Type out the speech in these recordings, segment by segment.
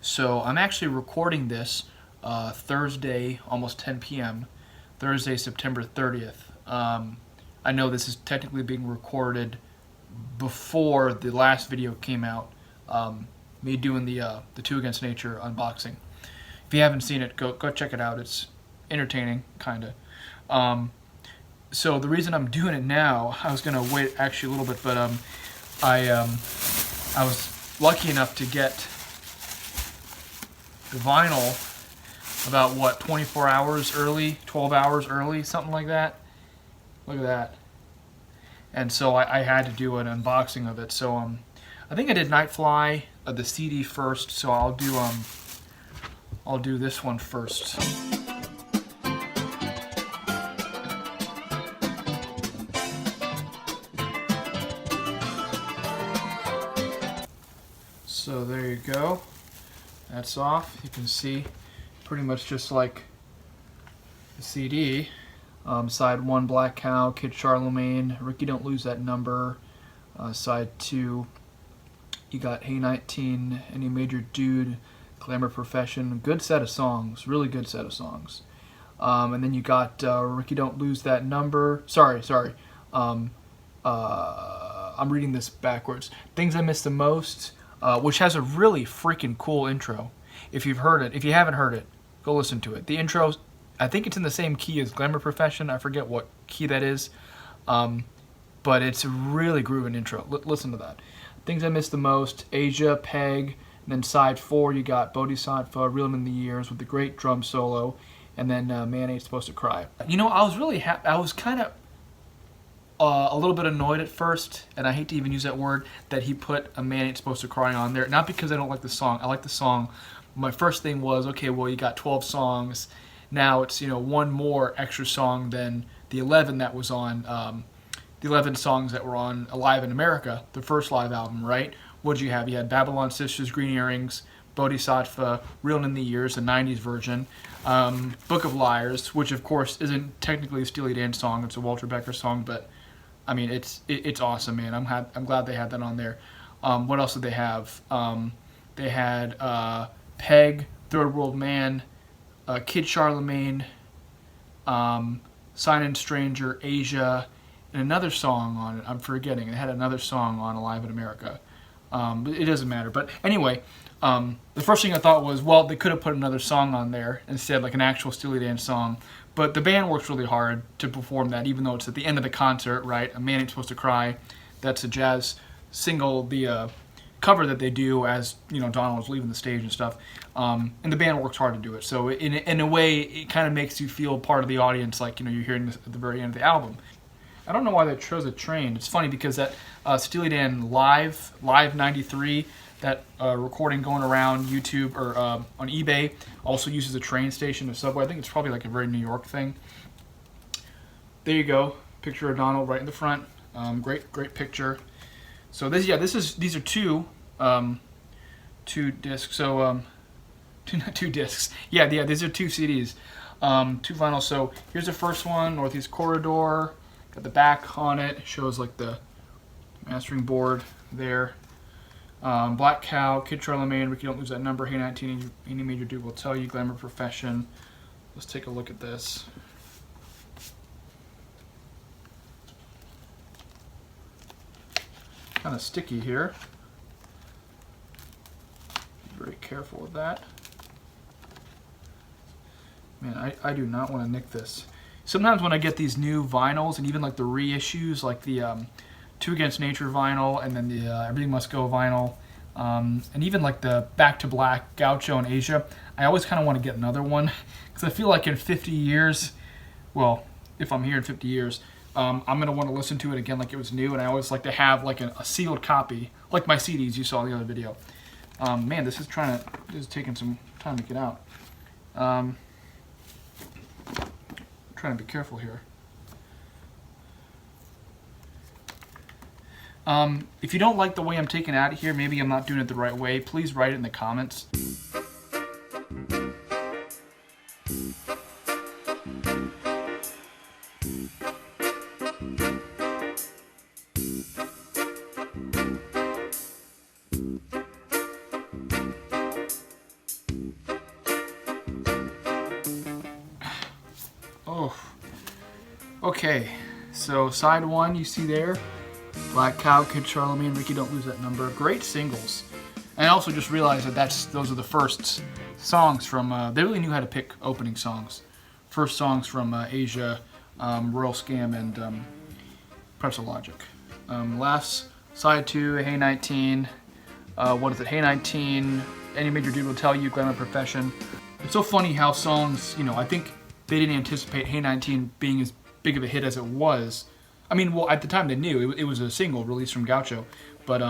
So I'm actually recording this Thursday, almost 10 p.m., Thursday, September 30th. I know this is technically being recorded before the last video came out, me doing the Two Against Nature unboxing. If you haven't seen it, go check it out. It's entertaining, kind of. So the reason I'm doing it now, I was gonna wait actually a little bit, but I was lucky enough to get the vinyl about, what, 24 hours early, 12 hours early, something like that. Look at that. And so I had to do an unboxing of it. So I think I did Nightfly, the CD first, so I'll do this one first. So there you go. That's off. You can see pretty much just like the CD. Side 1, Black Cow, Kid Charlemagne, Ricky Don't Lose That Number. Side 2, you got Hey 19, Any Major Dude, Glamour Profession. Good set of songs, really good set of songs. And then you got Ricky Don't Lose That Number. Sorry. I'm reading this backwards. Things I Miss the Most, which has a really freaking cool intro. If you've heard it, if you haven't heard it, go listen to it. The intro, I think it's in the same key as Glamour Profession. I forget what key that is, but it's a really grooving intro. Listen to that. Things I Miss the Most, Asia, Peg, and then side 4 you got Bodhisattva, Reelin' in the Years with the great drum solo, and then Man Ain't Supposed to Cry. You know, I was really happy. I was kind of a little bit annoyed at first, and I hate to even use that word, that he put A Man Ain't Supposed to Cry on there. Not because I don't like the song. I like the song. My first thing was, okay, well, you got 12 songs. Now it's, you know, one more extra song than the 11 that was on, the 11 songs that were on Alive in America, the first live album, right? What did you have? You had Babylon Sisters, Green Earrings, Bodhisattva, Reelin' in the Years, the 90s version, Book of Liars, which of course isn't technically a Steely Dan song, it's a Walter Becker song, but I mean, it's awesome, man. I'm glad they had that on there. What else did they have? They had Peg, Third World Man, Kid Charlemagne, Sign-In Stranger, Asia, and another song on it. I'm forgetting. It had another song on Alive in America. It doesn't matter. But anyway, the first thing I thought was, well, they could have put another song on there instead, like an actual Steely Dan song. But the band works really hard to perform that, even though it's at the end of the concert, right? A Man Ain't Supposed to Cry. That's a jazz single, the cover that they do as, you know, Donald was leaving the stage and stuff. And the band works hard to do it. So in a way, it kind of makes you feel part of the audience, like, you know, you're hearing this at the very end of the album. I don't know why they chose a train. It's funny because that Steely Dan Live 93, that recording going around YouTube or on eBay also uses a train station, a subway. I think it's probably like a very New York thing. There you go. Picture of Donald right in the front. Great picture. So these are two discs. So two discs. Yeah, these are two CDs, two vinyls. So here's the first one, Northeast Corridor. Got the back on it. It shows like the mastering board there. Black Cow, Kid Charlemagne, Ricky Don't Lose That Number, Hey 19, Any Major Dude Will Tell You, Glamour Profession. Let's take a look at this. Kind of sticky here. Be very careful with that. Man, I do not want to nick this. Sometimes when I get these new vinyls, and even like the reissues, like the Two Against Nature vinyl, and then the Everything Must Go vinyl, and even like the Back to Black, Gaucho, and Asia, I always kind of want to get another one, because I feel like in 50 years, well, if I'm here in 50 years, I'm going to want to listen to it again like it was new, and I always like to have like a sealed copy, like my CDs you saw in the other video. Man, this is taking some time to get out. Trying to be careful here. If you don't like the way I'm taking it out of here, maybe I'm not doing it the right way, please write it in the comments. Okay, so side one you see there, Black Cow, Kid Charlemagne, Ricky Don't Lose That Number, great singles. And I also just realized that those are the first songs from, they really knew how to pick opening songs. First songs from Asia, Royal Scam, and Pretzel Logic. Last side two, Hey 19, what is it, Hey 19, Any Major Dude Will Tell You, Glamour Profession. It's so funny how songs, you know, I think they didn't anticipate Hey 19 being as big of a hit as it was. I mean, well, at the time they knew it was a single released from Gaucho, but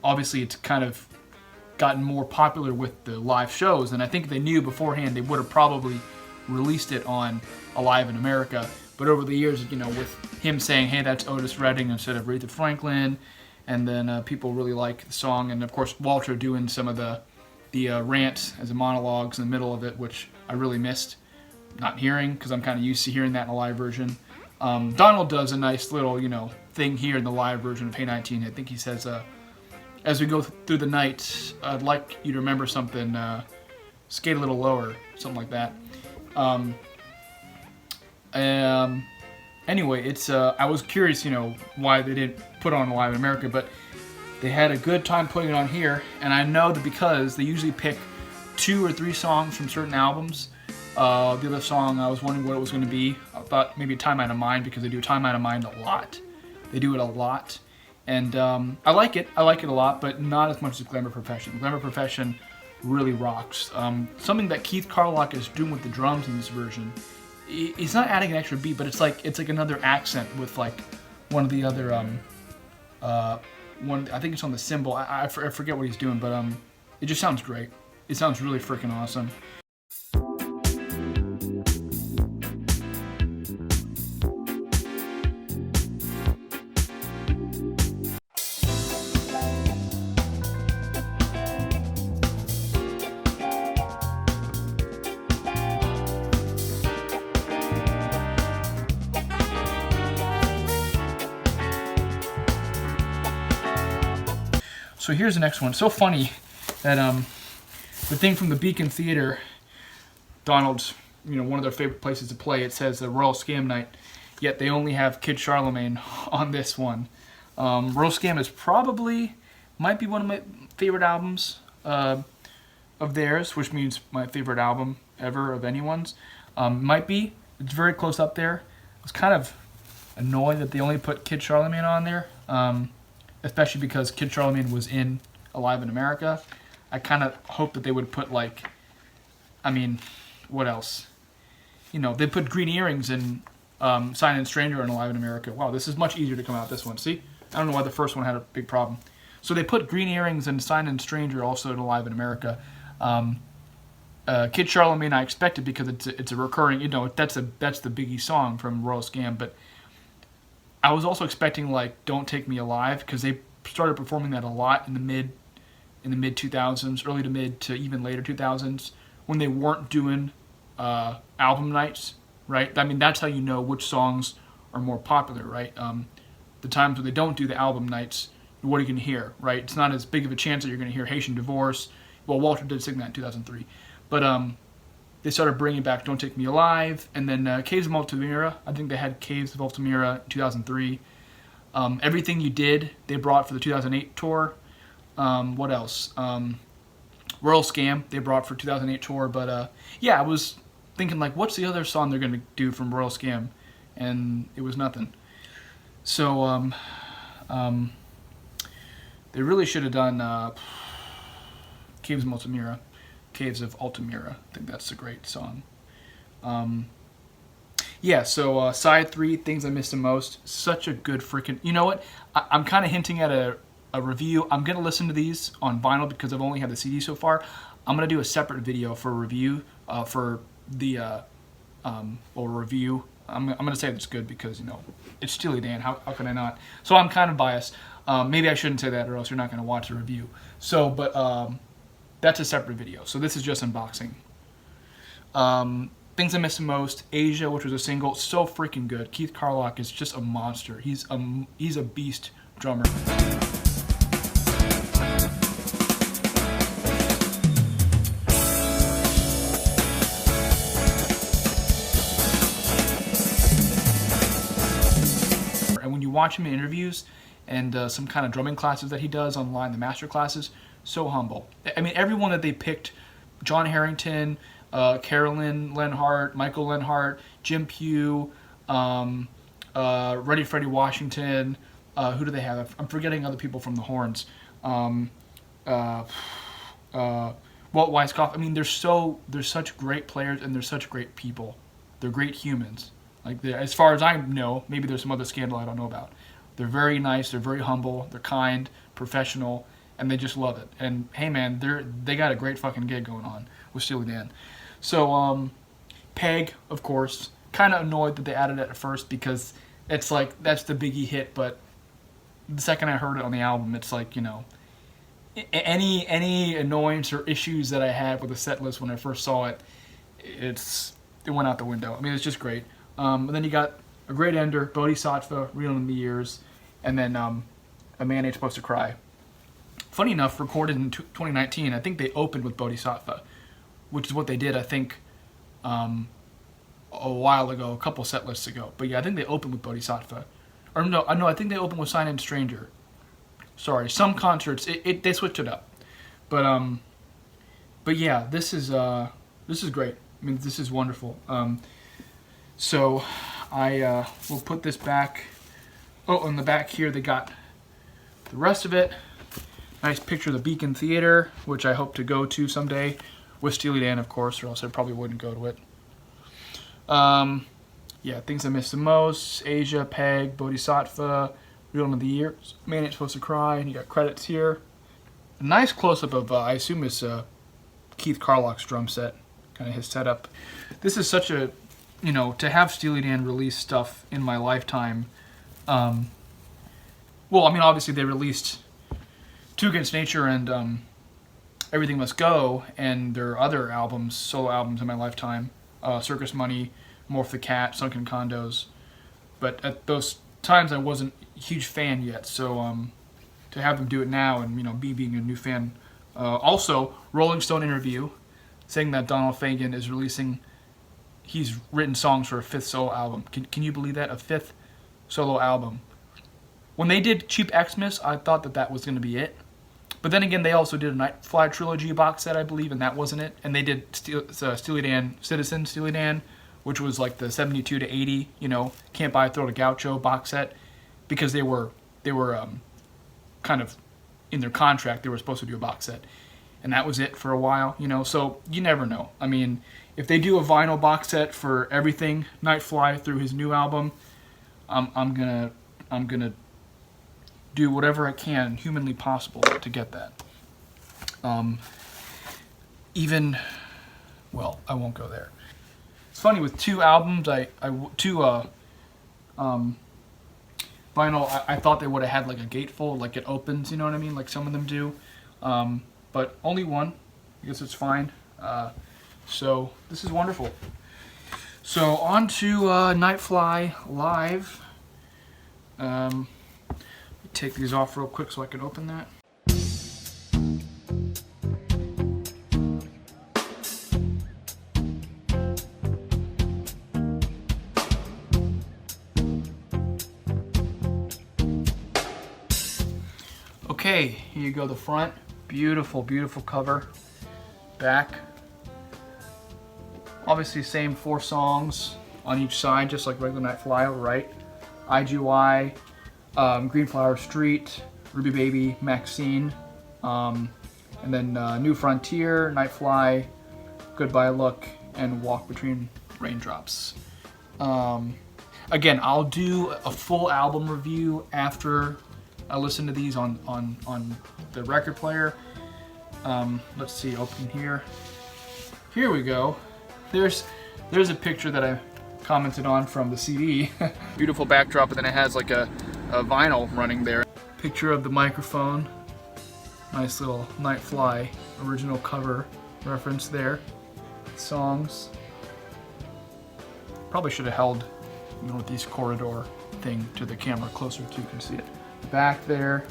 obviously it's kind of gotten more popular with the live shows, and I think they knew beforehand they would have probably released it on Alive in America. But over the years, you know, with him saying, hey, that's Otis Redding instead of Aretha Franklin, and then people really like the song, and of course Walter doing some of the rant as a monologues in the middle of it, which I really missed not hearing because I'm kind of used to hearing that in a live version. Donald does a nice little, you know, thing here in the live version of Hey 19. I think he says, as we go through the night, I'd like you to remember something, skate a little lower, something like that. Anyway, it's I was curious, you know, why they didn't put it on Live in America, but they had a good time putting it on here, and I know that because they usually pick 2 or 3 songs from certain albums. The other song, I was wondering what it was going to be. I thought maybe Time Out of Mind, because they do Time Out of Mind a lot. They do it a lot. And I like it. I like it a lot, but not as much as Glamour Profession. Glamour Profession really rocks. Something that Keith Carlock is doing with the drums in this version, he's not adding an extra beat, but it's like another accent with like one of the other one. I think it's on the cymbal. I forget what he's doing, but it just sounds great. It sounds really freaking awesome. So here's the next one. So funny that the thing from the Beacon Theater, Donald's, you know, one of their favorite places to play, it says the Royal Scam Night, yet they only have Kid Charlemagne on this one. Royal Scam is might be one of my favorite albums of theirs, which means my favorite album ever of anyone's. Might be. It's very close up there. I was kind of annoyed that they only put Kid Charlemagne on there. Especially because Kid Charlemagne was in Alive in America. I kind of hoped that they would put, like, I mean, what else? You know, they put Green Earrings and Sign and Stranger in Alive in America. Wow, this is much easier to come out, this one. See? I don't know why the first one had a big problem. So they put Green Earrings and Sign and Stranger also in Alive in America. Kid Charlemagne I expected because it's a recurring, you know, that's the Biggie song from Royal Scam, but I was also expecting like Don't Take Me Alive, because they started performing that a lot in the mid 2000s, early to mid to even later 2000s, when they weren't doing album nights, right? I mean, that's how you know which songs are more popular, right? The times when they don't do the album nights, what are you going to hear, right? It's not as big of a chance that you're going to hear Haitian Divorce. Well, Walter did sing that in 2003, but they started bringing back Don't Take Me Alive, and then Caves of Altamira. I think they had Caves of Altamira in 2003. Everything You Did, they brought for the 2008 tour. What else? Royal Scam, they brought for 2008 tour. But yeah, I was thinking, like, what's the other song they're going to do from Royal Scam? And it was nothing. So they really should have done Caves of Altamira. Caves of Altamira. I think that's a great song. Yeah, so side 3, Things I Missed the Most. Such a good freaking... You know what? I'm kind of hinting at a review. I'm going to listen to these on vinyl because I've only had the CD so far. I'm going to do a separate video for a review for the... or review. I'm going to say it's good because, you know, it's Steely Dan. How can I not? So I'm kind of biased. Maybe I shouldn't say that or else you're not going to watch the review. So, but... that's a separate video. So this is just unboxing. Things I Miss the Most, Asia, which was a single, so freaking good. Keith Carlock is just a monster. He's a beast drummer. watch him in interviews and some kind of drumming classes that he does online, the master classes, so humble. I mean, everyone that they picked, John Harrington, Carolyn Lenhart, Michael Lenhart, Jim Pugh, Freddie Washington, who do they have? I'm forgetting other people from the horns. Walt Weiskopf. I mean, they're such great players and they're such great people. They're great humans. Like, as far as I know, maybe there's some other scandal I don't know about. They're very nice. They're very humble. They're kind, professional, and they just love it. And hey, man, they got a great fucking gig going on with Steely Dan. So, Peg, of course, kind of annoyed that they added it at first because it's like that's the biggie hit. But the second I heard it on the album, it's like, you know, any annoyance or issues that I had with the set list when I first saw it, it went out the window. I mean, it's just great. And then you got a great ender, Bodhisattva, Reeling in the Years, and then A Man Ain't Supposed to Cry. Funny enough, recorded in 2019, I think they opened with Bodhisattva, which is what they did, I think, a while ago, a couple set lists ago. But yeah, I think they opened with Bodhisattva. Or no, I think they opened with Sign In Stranger. Sorry, some concerts they switched it up, but yeah, this is great. I mean, this is wonderful. So I will put this back. Oh, on the back here they got the rest of it. Nice picture of the Beacon Theater, which I hope to go to someday with Steely Dan, of course, or else I probably wouldn't go to it. Yeah, things I missed the most: Asia, Peg, Bodhisattva, Real of the Years, Man Ain't Supposed to Cry, and you got credits here. A nice close-up of, I assume it's Keith Carlock's drum set, kind of his setup. This is such a, you know, to have Steely Dan release stuff in my lifetime. Well, I mean, obviously they released Two Against Nature and Everything Must Go, and their other albums, solo albums in my lifetime, Circus Money, Morph the Cat, Sunken Condos. But at those times I wasn't a huge fan yet, so to have them do it now and, you know, being a new fan. Also, Rolling Stone interview saying that Donald Fagen is releasing, he's written songs for a 5th solo album. Can you believe that? A 5th solo album. When they did Cheap Xmas, I thought that was going to be it. But then again, they also did a Nightfly trilogy box set, I believe, and that wasn't it. And they did Steely Dan, Citizen Steely Dan, which was like the 72 to 80, you know, Can't Buy a Throat of Gaucho box set, because they were kind of in their contract, they were supposed to do a box set. And that was it for a while, you know, so you never know. I mean, if they do a vinyl box set for everything Nightfly through his new album, I'm gonna do whatever I can humanly possible to get that. Well, I won't go there. It's funny, with 2 albums, vinyl, I thought they would have had like a gatefold, like it opens, you know what I mean, like some of them do. But only one. I guess it's fine. So this is wonderful. So on to Nightfly Live. Take these off real quick so I can open that. Okay, here you go, the front. Beautiful, beautiful cover. Back. Obviously same 4 songs on each side, just like regular Nightfly, right? IGY, Green Flower Street, Ruby Baby, Maxine, and then New Frontier, Nightfly, Goodbye Look, and Walk Between Raindrops. Again, I'll do a full album review after I listen to these on the record player. Let's see, open here. Here we go. There's a picture that I commented on from the CD. Beautiful backdrop, and then it has like a vinyl running there. Picture of the microphone. Nice little Nightfly original cover reference there. Songs. Probably should have held the Northeast Corridor thing to the camera closer so you can see it. Back there.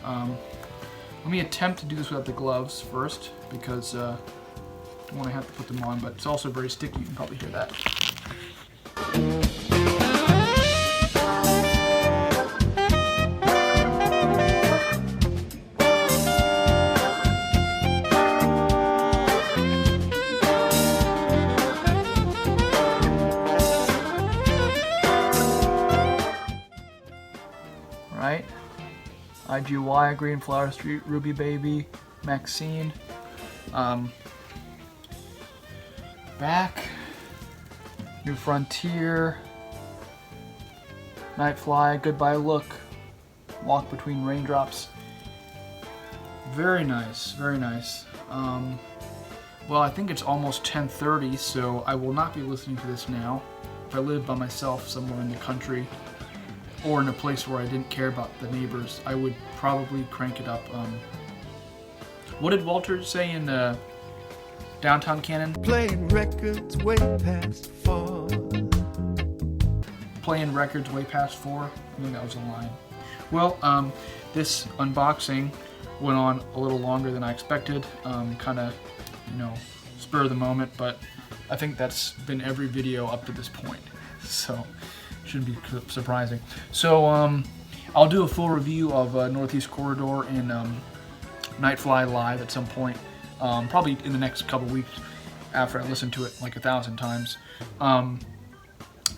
Let me attempt to do this without the gloves first, because I don't want to have to put them on, but it's also very sticky. You can probably hear that. IGY, Green Flower Street, Ruby Baby, Maxine. Back, New Frontier, Nightfly, Goodbye Look, Walk Between Raindrops. Very nice, very nice. Well, I think it's almost 10:30, so I will not be listening to this now. If I lived by myself somewhere in the country or in a place where I didn't care about the neighbors, I would probably crank it up. What did Walter say in Downtown Cannon? Playing records way past 4. Playing records way past 4. I think that was a line. Well, this unboxing went on a little longer than I expected. Kind of, spur of the moment, but I think that's been every video up to this point, so shouldn't be surprising. So I'll do a full review of Northeast Corridor and Nightfly live at some point, probably in the next couple weeks after I listen to it like 1,000 times. And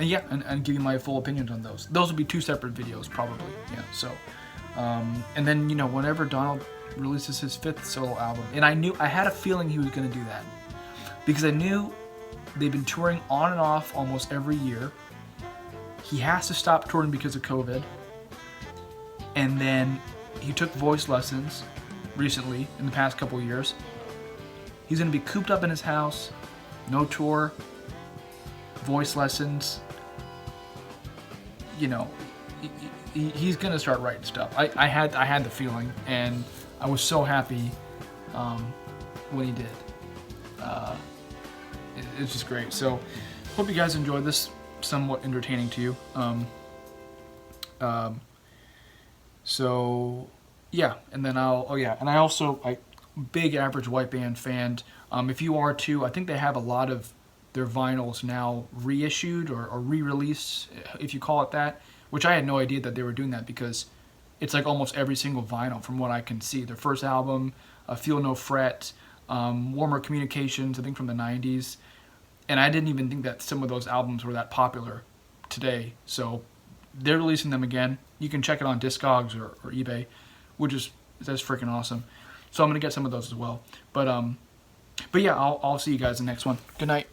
yeah, and give you my full opinions on those. Those will be 2 separate videos probably. Yeah. So, and then whenever Donald releases his 5th solo album, and I had a feeling he was going to do that because I knew they've been touring on and off almost every year. He has to stop touring because of COVID, and then he took voice lessons recently in the past couple of years. He's going to be cooped up in his house, no tour, voice lessons. He's going to start writing stuff. I had the feeling, and I was so happy when he did. It's just great. So hope you guys enjoyed this. Somewhat entertaining to you. So yeah, and then I big Average White Band fan. If you are too, I think they have a lot of their vinyls now reissued or re-released, if you call it that, which I had no idea that they were doing that, because it's like almost every single vinyl from what I can see. Their first album, Feel No Fret, Warmer Communications, I think from the 90s. And I didn't even think that some of those albums were that popular today. So they're releasing them again. You can check it on Discogs or eBay, that's freaking awesome. So I'm going to get some of those as well. But yeah, I'll see you guys in the next one. Good night.